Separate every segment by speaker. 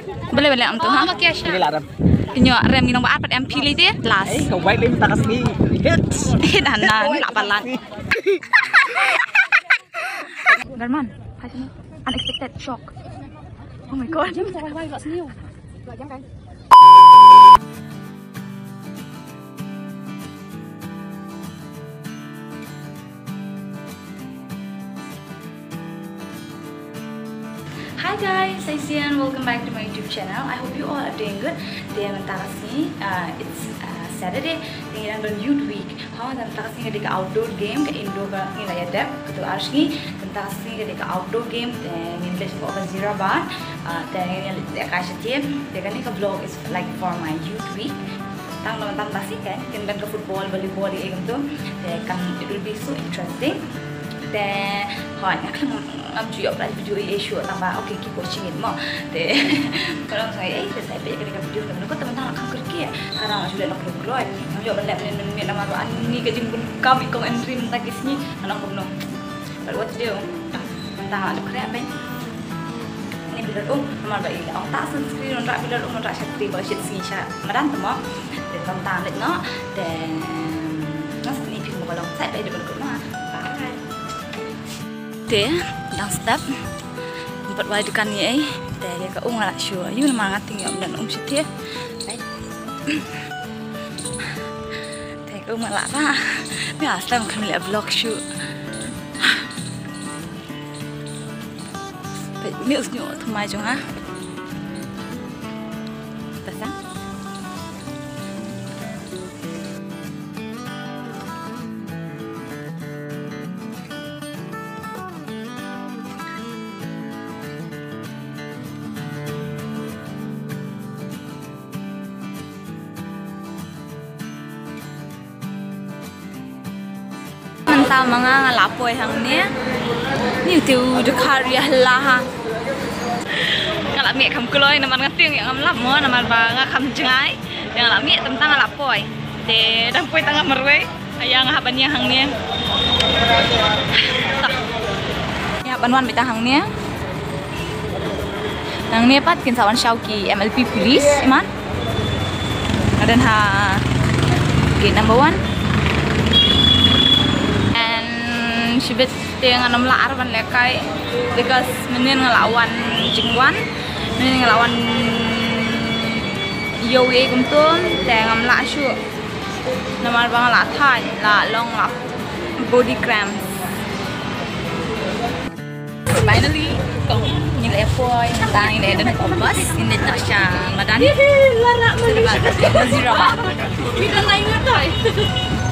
Speaker 1: Boleh balik am tu ha.
Speaker 2: Ini lah rem.
Speaker 1: Inyo rem ni nombor 4 em pilih dia last.
Speaker 2: Kau baik dia minta kasih hit.
Speaker 1: Hit Hana ni nak balan. Darman, hai sini. Unexpected shock. Oh my god. Jom saya bawa kat sini. Jom kan. Hi guys, saya Sian. Welcome back to my YouTube channel. I hope you all are doing good. Dia mentara sini, it's Saturday. Tinggal dalam youth week. How mentara sini ketika outdoor game, ke indoor ke ni lah ya dep. Ketu arsni mentara sini ketika outdoor game. Ni les bawa Zira Bar. Dan ni kasih tiap. Dia ni ke vlog is like for my youth week. Tang nonton basik kan, kan ke football, volleyball ni tu. Kan it will be so interesting. Dan hoi nak ngam cuy apply video issue tambah okay keep watching it mo de kalau saya saya pergi ke video dan kau teman-teman akan kerja karena sudah nak keluar ngam yo balap men nama ro ani ke jim kami kong entry mentah ke sini anak ko no but what to do mentah ada kerja apa ini bila nama ba ini orang tak subscribe orang bila orang tak subscribe ba shit sini sha madan temo de tentang lek no dan nas ni pin mo kalau saya pergi ke no Teh, dan step, buat wajib kan ni, teh ke ngalak show, you nama ngating yang dan situ, baik, teh ke ngalak lah, ni asal kami lihat vlog show, baik, news ni tu macam ha, pasang. Mentah mga ngalapoy hang ni tu dekarya lah. Ngalap mek kam keloy naman ngating yang ngalap mo naman ba ngakam jengai yang ngalap mek tentang ngalapoy. De dan poy tangah merwe ayang habannya hang ni. Ya banwan bita hang ni. Nang ni pat kin sawan Shauki MLP police iman. Dan ha gate number 1. Sibet dengan enam lar ban lekai because menin ngelawan jingwan menin ngelawan yowe kumtum dengan la shu nama bang la thai la long la body cramps finally kong ni le poi tang ni dan bus ini nak sya madan larak Zira Bar kita lain ngai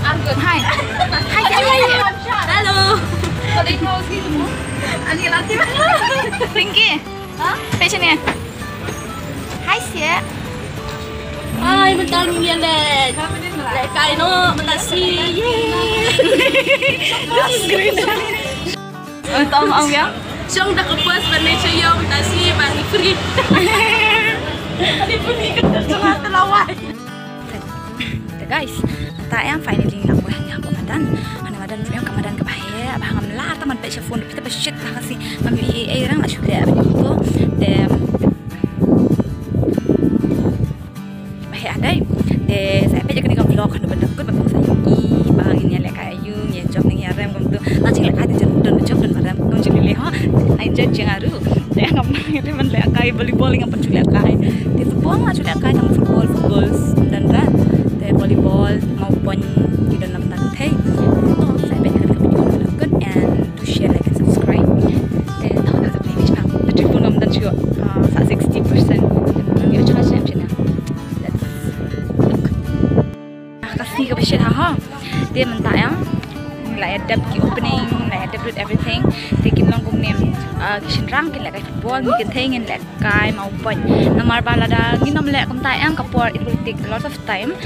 Speaker 1: Hai. Hai guys. Halo. Tadi mau sini. Ani latih. Ringki. Hah? Passion ni. Hai sia. Hai, bentar ni dia lek. Lekai no, bentar si. Tahu mau ya? Siang dah kepas Malaysia yang bentar si bagi free. Ani free kita sangat terlawai. Guys, tak yang finally nak buat hanya Ramadan. Ramadan yang Ramadan ke bahaya, abah ngam lah teman pek phone kita besit lah kasi mami orang nak sudah apa tu. Dan bahaya ada. De saya pek jadi vlog kan benda good bang saya i bang ini lek kayu ni job ni rem kom tu. Lajing lek ada dan job dan rem kom jadi leh ha. Ai jet jangaru. Saya ngam ni teman lek kayu volleyball ngam perculi kayu. Di football lah sudah kayu tentang football dan dah volleyball maupun di dalam lantai. Saya berikan kepada kalian and to share, like and subscribe. Dan tahu tak sampai macam mana? Betul pun nam dan juga 60%. Kami ucap macam ni. Let's look. Kasih kepada share ha. Dia mentah yang like adapt the opening, like adapt everything. Taking long kumnim kisah rang kita like football, kita tengin like kai maupun namar balada. Ni nam like kumtai yang kapur it will take a lot of time.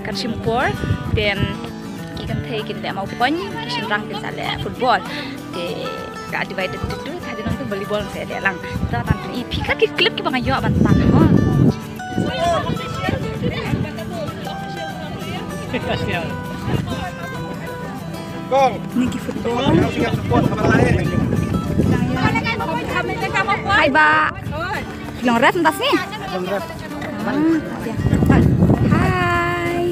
Speaker 1: Simpor dan ikan teh kita maupun kisah rang kita le football de gak divided itu tadi nang tu volleyball saya dia lang kita tanpa ipi kan klub kita bangayo abantan ha Gong niki football Hai ba Bilang rap entas nih. Hai.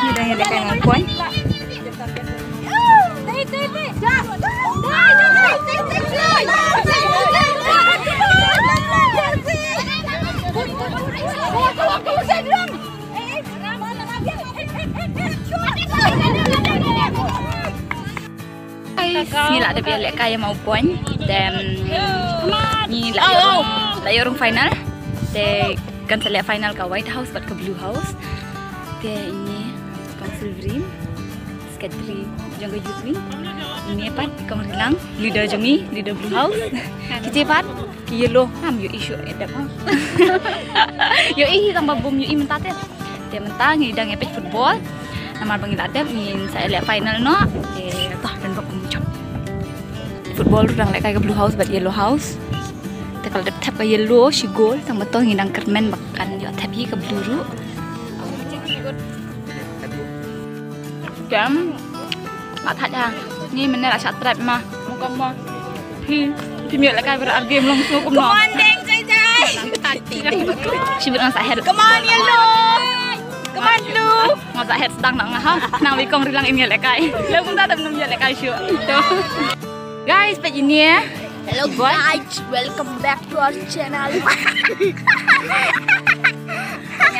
Speaker 1: Ini udah ada kayak ngapain? Ni lah ada biar kaya mau poin dan ni lah orang final. De kan saya final ke White House buat ke Blue House. De ini Council Dream, Skadri jangka Yusni. Ini apa? Kamu bilang leader Jongi, leader Blue House. Kecepat, yellow, yo isu ada apa? Yo tambah bom yo mentate. Dia mentang hidang epic football. Nama bang Ilatep ingin saya lihat final no. Tah dan bak mengucap. Football udah lek kayak Blue House buat Yellow House. Tapi kalau tap ke Yellow si gol tambah toh hidang kermen bahkan yo tap ke Blue ru. Dan nggak tahu ni mana lah chat trap mah. Muka mah. Thì miệng lại cài vào ăn game long xuống cùng nó. Come on dang jai. Si bilang saya head. Come on Yellow. Come on Blue. Ngọc dạ head sedang nang ha. Nang vi kong rilang ini lại cài. Lâu cũng ta tập nằm lại cài sure. Guys, page ini ya.
Speaker 3: Hello guys, welcome back to our channel.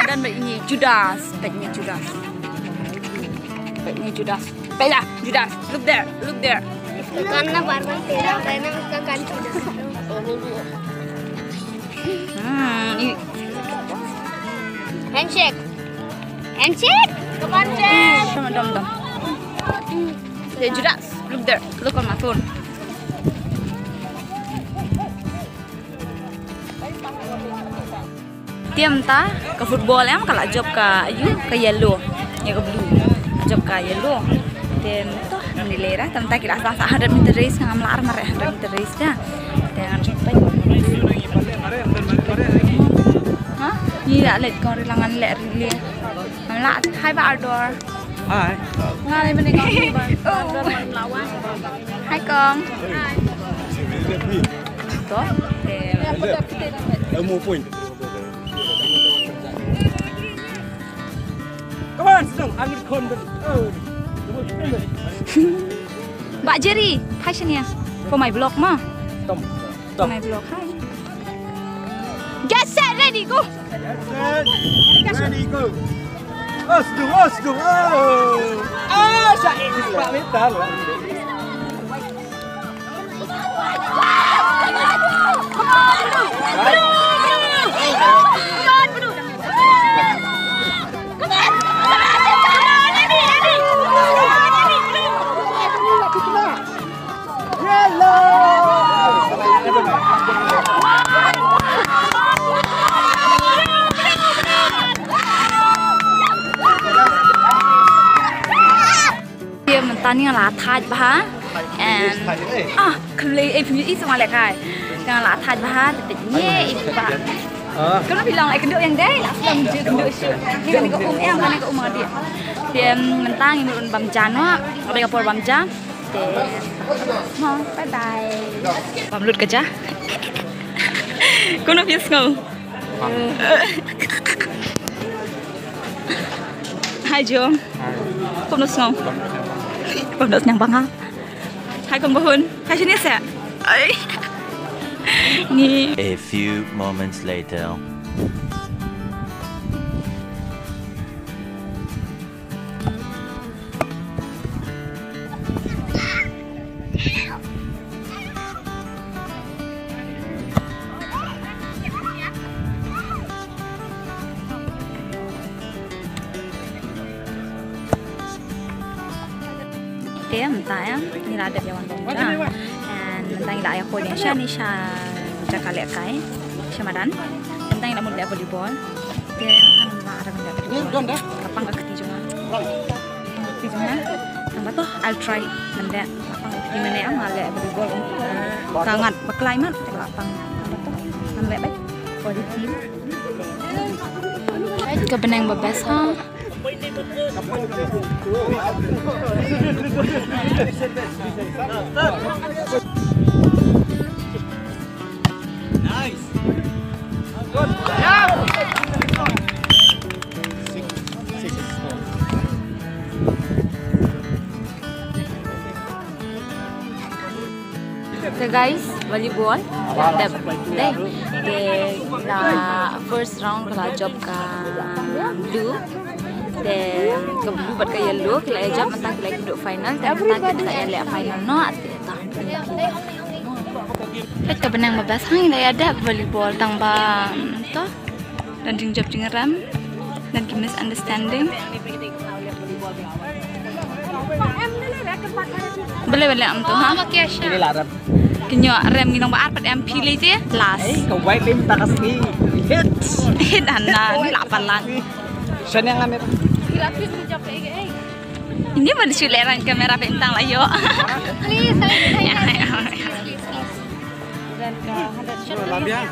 Speaker 1: Dan page ini Judas, page-nya Judas. Page-nya Judas. Page Judas. Look there, look there.
Speaker 3: Karena barang tidak karena mereka kan sudah.
Speaker 1: Ini
Speaker 3: Handshake. Handshake. Come on, Jack.
Speaker 1: dom. Hey Judas, look there. Look on my phone. Tiam ta ke football em kalau job ke Yellow, ya ke Blue. Job ke Yellow. Dan tu nilai tentang kita asal 100 meter race yang amlar marah 100 meter race dah. Dan cepat. Hah? Ni dah let kau rilangan let rilih. Amlar hai ba outdoor.
Speaker 2: Hai.
Speaker 1: Ngai mana kau ni ba? Lawan. Hai kong. Hai. Tu.
Speaker 2: Mau point. Come on, sedang angin kon.
Speaker 1: Mbak Jerry, passionnya for my vlog mah.
Speaker 2: Tom.
Speaker 1: For my vlog, hi. Get set, ready, go.
Speaker 2: Ready go. Osdung. Saya ini Pak Metal.
Speaker 1: Dia mentani lah thaj bah, and kali ini semua lekai, dengan lah thaj bah, tapi ni bah. Kau nak bilang kenduk yang day, langsung je kenduk isu. Ni kan kau yang kan kau umur dia. Dia mentang ini urun bamjan wak, ada kapur bamjan. Mau, bye bye. Pamlut kerja. Kau nak pergi sekolah? Hai Jom. Kau nak sekolah? Kau nak nyang bangga? Hai kau bahun. Hai sini saya. Ni.
Speaker 4: A few moments later. Dia mentah ya, ni ada jawan bangga. Dan mentang ila ayah pun yang ni jakale kai, Shamadan. Mentang ila muda volleyball. Dia kan ada muda volleyball. Lapang ke ketijungan. Ketijungan. Tambah tu, I'll try muda lapang di mana yang malah volleyball. Kangat berkelai mat, lapang. Tambah tu, ambil baik. for the team. Kebenang bebas ha.
Speaker 2: Nice. Good. Yeah.
Speaker 4: So guys, volleyball đây là first round là job ka blue để ka blue bat ka yellow kila job mentang kila duduk final dan mentang kita ya lihat final no at ka benang mabas hang ila ada volleyball tang ba to dan jing job jing ram dan ki misunderstanding boleh am tu ha
Speaker 2: Ini larap.
Speaker 4: kinyo rem ginong ba arpat MP lagi last
Speaker 2: Kau baik tim tak kasih hit.
Speaker 4: hit ana ni 8 lan
Speaker 2: Siya yang ngambil.
Speaker 4: ini mau disuleran kamera bintang lah yo
Speaker 3: Please,
Speaker 2: Labian.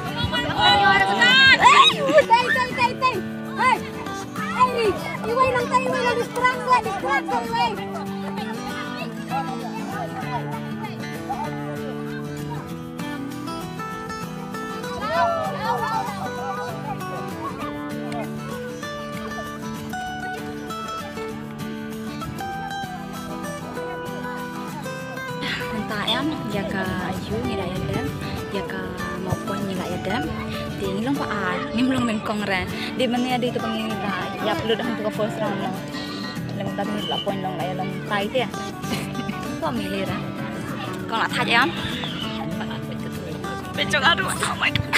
Speaker 4: Entah em jaga ayu ngira ya dem jaga mau pon ngira ya dem di ngilong pa ar ngimlong men kongren di mana ada itu pengini ya perlu dah untuk first round long lem ta ni la pon long la long tai dia kok milih ra kau nak thaj em becok aduh oh my god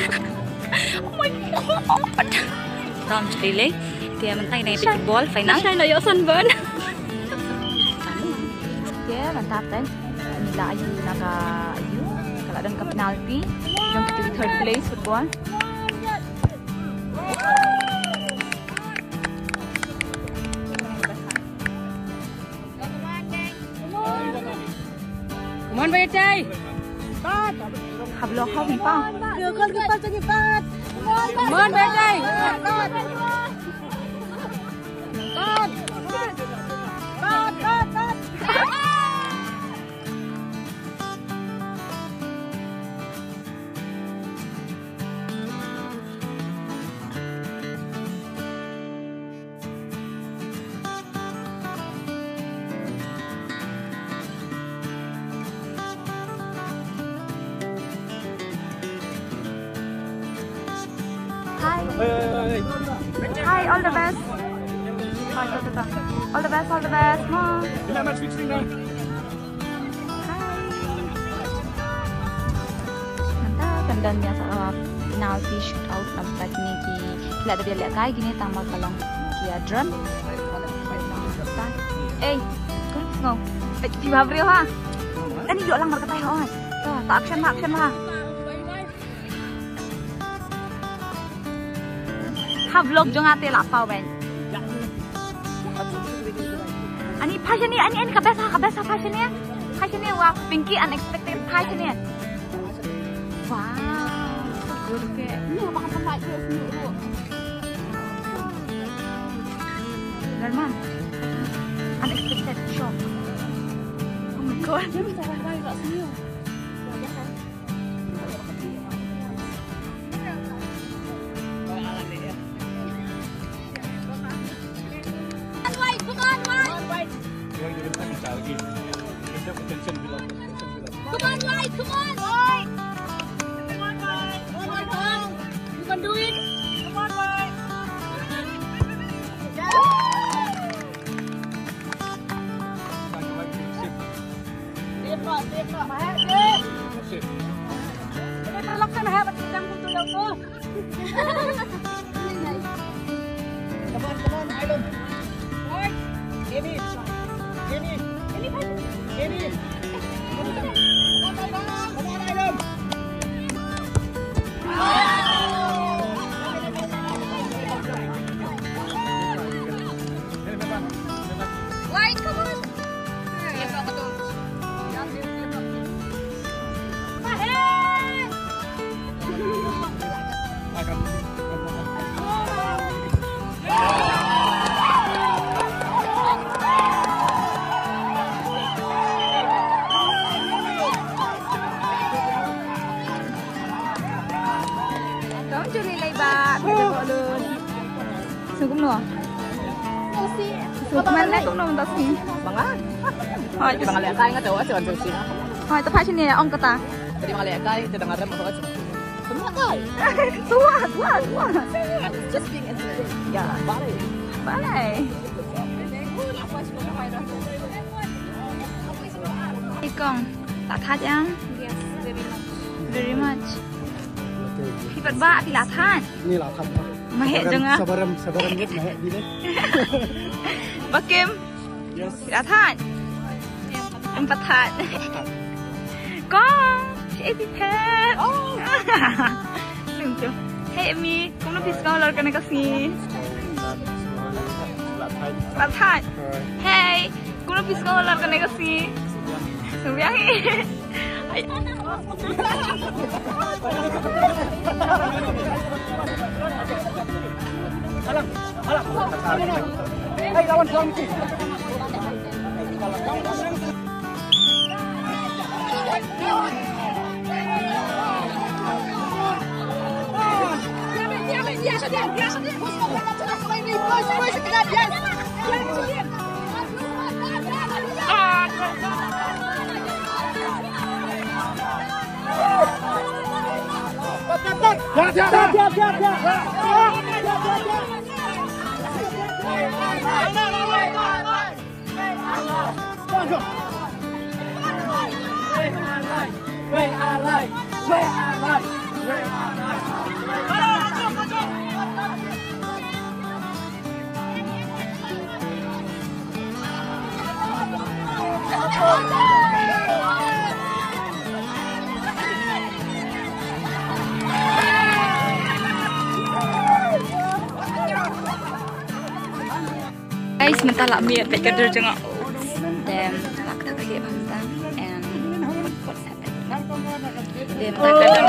Speaker 4: Tom Chile dia mentai naik ball final saya nak yo sunburn dia mantap kan nila ayu naka ayu kalau dan ke penalti yang kita third place football
Speaker 3: Come on, Bay Trai.
Speaker 4: hablo không pa
Speaker 3: Được con cái cho kịp phát. Come on, Bay Trai.
Speaker 4: Hi, all the best. All the best, all the best. Mom. Mantap, tandanya saat penalti shootout nampak ni ki lihat dia lihat kai gini tambah kalong kia drone. Ngau. Di bawah ha. Ini juga lang berkata ya, oh. Tak action lah. Ha vlog jong ate la pau ben. Ani passion ni ani kabesa passion ni. Passion ni wah pinky unexpected passion ni. Wow. Good ke.
Speaker 3: Ni bakal sampai ke sini dulu.
Speaker 4: Normal. Unexpected shock. Oh my god.
Speaker 3: Dia bisa lari kat sini. Come on, White! Come on! White! Come on, White! Come on, White! You can do it! Come on, White! Tiếp vào, Mahek, đi! Cái này lắc cái này, bạn đang cùng tôi đầu tư. Come on, Island! White! Kenny! Kenny! Kenny! Kenny! Come on, Island!
Speaker 4: bạn. Sung cũng nữa. Sung mà lại cũng nông ta xin.
Speaker 2: Mga.
Speaker 4: Hỏi
Speaker 2: Kita ngaliat kay nga tawa sa kanso.
Speaker 4: hỏi tập hai sini ông kata.
Speaker 2: Tadi ngaliat kay kita ngarem ako at. Semua kay.
Speaker 4: Tua.
Speaker 2: Just being interested. Ya, balik.
Speaker 4: Bye. Ikong, tak thắt yang?
Speaker 3: Yes,
Speaker 4: Very much. Hibat ba di lah thắt.
Speaker 2: Ni lah kan.
Speaker 4: Mahek jengah.
Speaker 2: Sabaram wit mahek di ni.
Speaker 4: Bakim.
Speaker 2: Yes.
Speaker 4: Di lah thắt. Empat thắt. Con, chị em pet. Đừng chứ. Hey Amy, cũng nó pisco lor cái này cái gì? Lah thắt. Hey, cũng nó pisco lor cái này cái gì? Sung biang eh.
Speaker 2: Hey, lawan suami.
Speaker 4: Guys, mentah lah miat baik kerja jengak. Dan nak tak lagi pantang and what's happening? Dia mentah kadang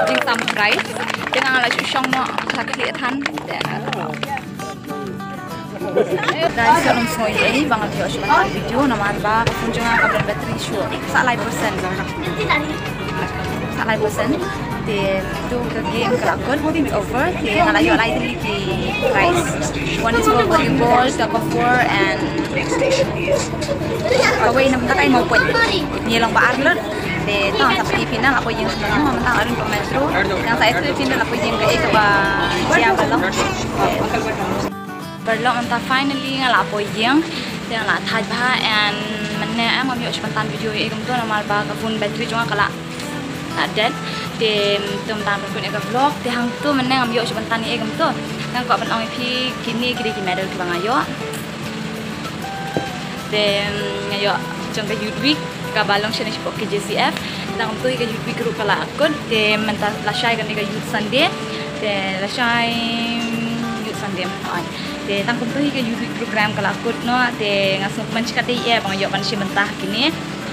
Speaker 4: jing some price. Jangan lah cusong mak tak kelihatan. Dan sebelum soy ini bangal dia cuma video nama apa pun jangan kabel bateri show. Salai persen. Salai persen. Then do the game kelakon over. Then ala yo lain di price. One is for volleyball, tug of war, and kawai nam takai mau pun. Ni lang ba arlot. Then tang sa Pilipinas ako yung ano, man tang aron ko metro. Yang sa Pilipinas ako yung kay ka ba siya ba lang. Berlok anta finally ngala po yung then la thaj ba and manne am yo sebentar video e gum to normal ba ka phone battery jonga kala dead then tum tam ko ega vlog te hang tu manne am yo sebentar ni e gum to nang ko ban ong pi kini kiri ki medal ki bang ayo then ayo jong ka Udwig ka balong siya ni spok ki JCF nang tu ka Udwig ru kala akon te menta la shai ka ni ka Youth Sunday te la shai Youth Sunday on te tang kumpuhi ke YouTube program kala akut no te ngasuk mencikati ya bang yo pan si mentah kini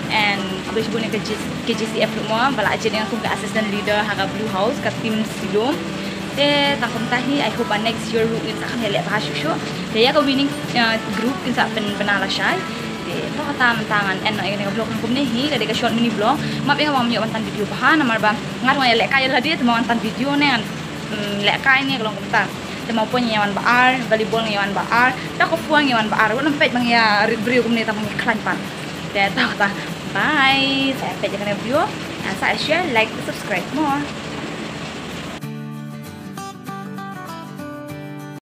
Speaker 4: and habis bune ke JCF rumah bala aja dengan aku ke assistant leader haga Blue House ke tim silum te tang kumtahi I hope next year in akan hele bahas show te ya ka winning group in sa penala syai te no kata tangan and ini vlog kum ni hi ka short mini vlog map ya mam yo mantan video bahan namar bang ngar wa lek kaya lah dia mantan video ne lek kaya ni kalau kumta maupun nyawan baar, volleyball nyawan baar, tak kupuang nyawan baar, wala pet bang ya review kumni ta mong klan pan. Bye. Saya pet jangan review, saya share, like, subscribe more.